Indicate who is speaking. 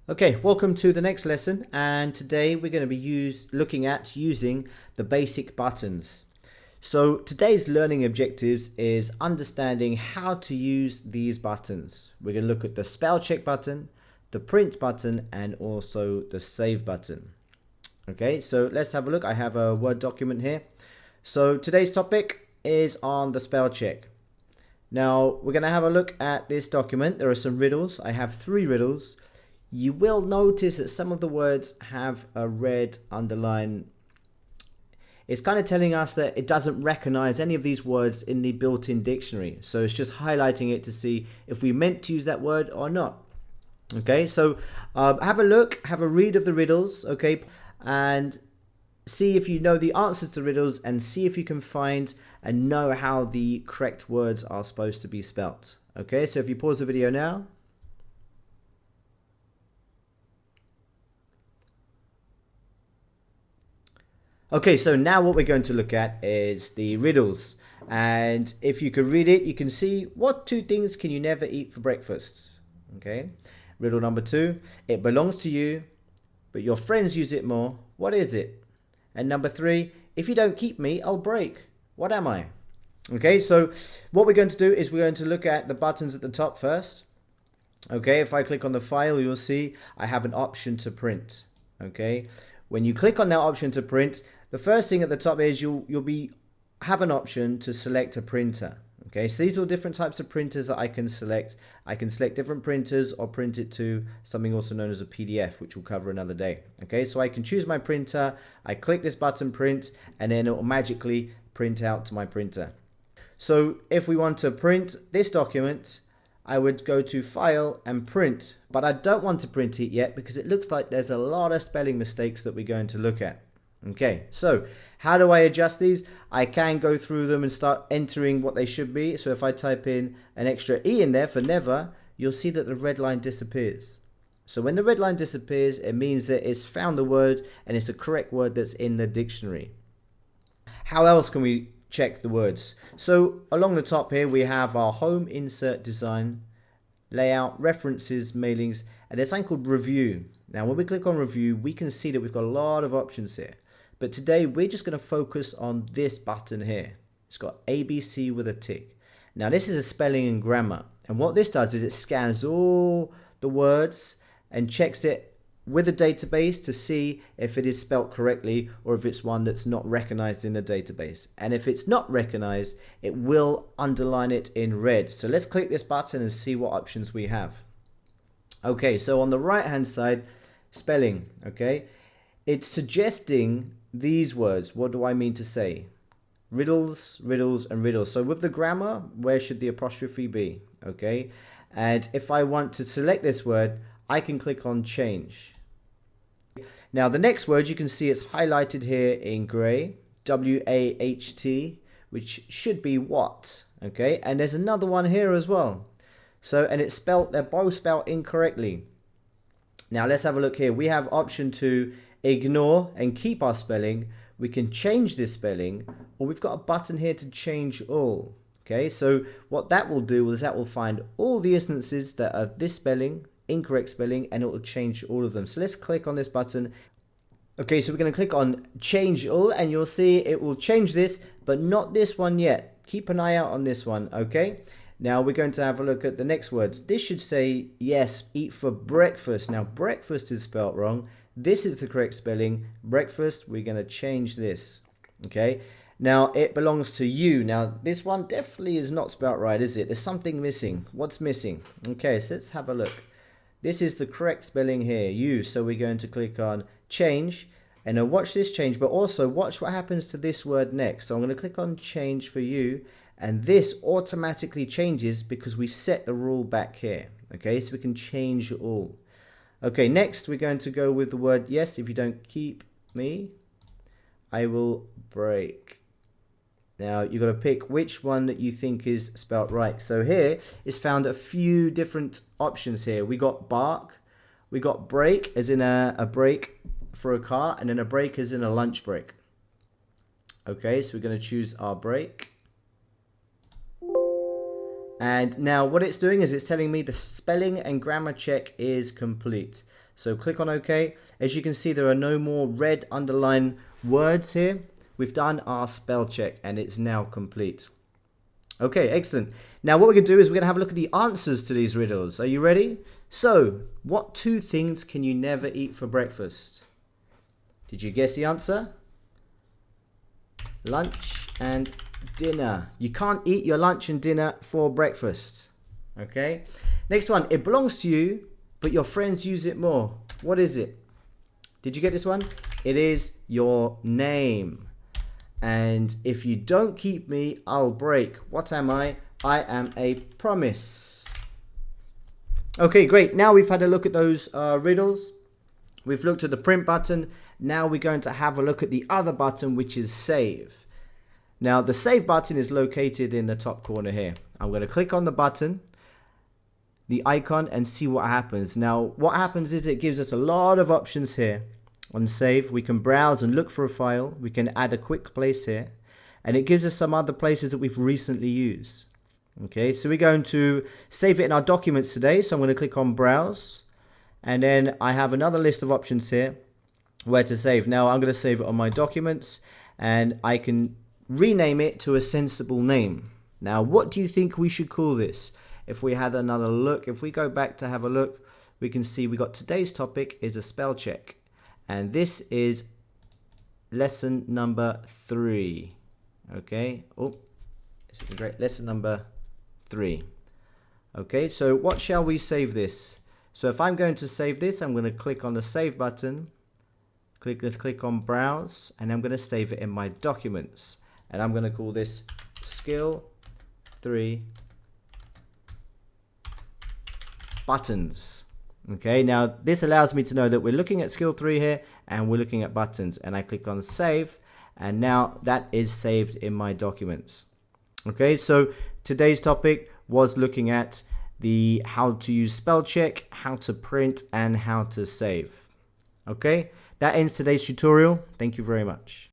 Speaker 1: Okay, welcome to the next lesson, and today we're going to be looking at using the basic buttons. So today's learning objectives is understanding how to use these buttons. We're going to look at the spell check button, the print button, and also the save button. Okay, so let's have a look. I have a Word document here. So today's topic is on the spell check. Now we're going to have a look at this document. There are some riddles. I have 3 riddles. You will notice that some of the words have a red underline. It's kind of telling us that it doesn't recognize any of these words in the built-in dictionary. So it's just highlighting it to see if we meant to use that word or not. Okay, so have a look, have a read of the riddles, okay, and see if you know the answers to riddles and see if you can find and know how the correct words are supposed to be spelt. Okay, so if you pause the video now. Okay, so now what we're going to look at is the riddles. And if you can read it, you can see what 2 things can you never eat for breakfast? Okay, riddle number 2, it belongs to you, but your friends use it more. What is it? And number 3, if you don't keep me, I'll break. What am I? Okay, so what we're going to do is we're going to look at the buttons at the top first. Okay, if I click on the file, you'll see I have an option to print. Okay, when you click on that option to print, the first thing at the top is you'll have an option to select a printer. Okay, so these are different types of printers that I can select. I can select different printers or print it to something also known as a PDF, which we'll cover another day. Okay, so I can choose my printer, I click this button print, and then it will magically print out to my printer. So if we want to print this document, I would go to File and Print, but I don't want to print it yet because it looks like there's a lot of spelling mistakes that we're going to look at. Okay, so how do I adjust these? I can go through them and start entering what they should be. So if I type in an extra E in there for never, you'll see that the red line disappears. So when the red line disappears, it means that it's found the word and it's a correct word that's in the dictionary. How else can we check the words? So along the top here, we have our home, insert, design, layout, references, mailings, and there's something called review. Now when we click on review, we can see that we've got a lot of options here. But today we're just going to focus on this button here. It's got ABC with a tick. Now this is a spelling and grammar. And what this does is it scans all the words and checks it with a database to see if it is spelt correctly or if it's one that's not recognized in the database. And if it's not recognized, it will underline it in red. So let's click this button and see what options we have. Okay, so on the right hand side, spelling, okay, it's suggesting these words. What do I mean to say? Riddles, riddles, and riddles. So with the grammar, where should the apostrophe be? Okay, and if I want to select this word, I can click on change. Now the next word, you can see it's highlighted here in gray, W-A-H-T, which should be what, okay? And there's another one here as well. So, and it's spelt, they're both spelt incorrectly. Now let's have a look here. We have option to ignore and keep our spelling. We can change this spelling, or we've got a button here to change all. Okay, so what that will do is that will find all the instances that are this spelling, incorrect spelling, and it will change all of them. So let's click on this button. Okay, so we're going to click on change all, and you'll see it will change this, but not this one yet. Keep an eye out on this one, okay? Now we're going to have a look at the next words. This should say, yes, eat for breakfast. Now breakfast is spelt wrong. This is the correct spelling. Breakfast, we're going to change this, okay? Now it belongs to you. Now this one definitely is not spelt right, is it? There's something missing. What's missing? Okay, so let's have a look. This is the correct spelling here, you. So we're going to click on change, and now watch this change, but also watch what happens to this word next. So I'm going to click on change for you, and this automatically changes because we set the rule back here. Okay, so we can change all. Okay, next we're going to go with the word yes. If you don't keep me, I will break. Now you've got to pick which one that you think is spelt right. So here is found a few different options here. We got bark, we got break as in a break for a car, and then a break as in a lunch break. Okay, so we're going to choose our break. And now what it's doing is it's telling me the spelling and grammar check is complete. So click on OK. As you can see, there are no more red underline words here. We've done our spell check and it's now complete. Okay, excellent. Now what we're going to do is we're going to have a look at the answers to these riddles. Are you ready? So, what two things can you never eat for breakfast? Did you guess the answer? Lunch and dinner. You can't eat your lunch and dinner for breakfast. Okay. Next one. It belongs to you, but your friends use it more. What is it? Did you get this one? It is your name. And if you don't keep me, I'll break. What am I? I am a promise. Okay, great. Now we've had a look at those riddles. We've looked at the print button. Now we're going to have a look at the other button, which is save. Now the save button is located in the top corner here. I'm going to click on the button, the icon, and see what happens. Now what happens is it gives us a lot of options here. On save, we can browse and look for a file. We can add a quick place here, and it gives us some other places that we've recently used. Okay, so we're going to save it in our documents today. So I'm going to click on browse, and then I have another list of options here where to save. Now I'm going to save it on my documents, and I can rename it to a sensible name. Now what do you think we should call this? If we had another look, if we go back to have a look, we can see we got today's topic is a spell check. And this is lesson number 3. Okay. Oh, this is a great lesson number 3. Okay, so what shall we save this? So if I'm going to save this, I'm going to click on the save button, click on browse, and I'm going to save it in my documents. And I'm going to call this skill 3 buttons. Okay, now this allows me to know that we're looking at skill 3 here and we're looking at buttons, and I click on save, and now that is saved in my documents. Okay, so today's topic was looking at the how to use spell check, how to print, and how to save. Okay, that ends today's tutorial. Thank you very much.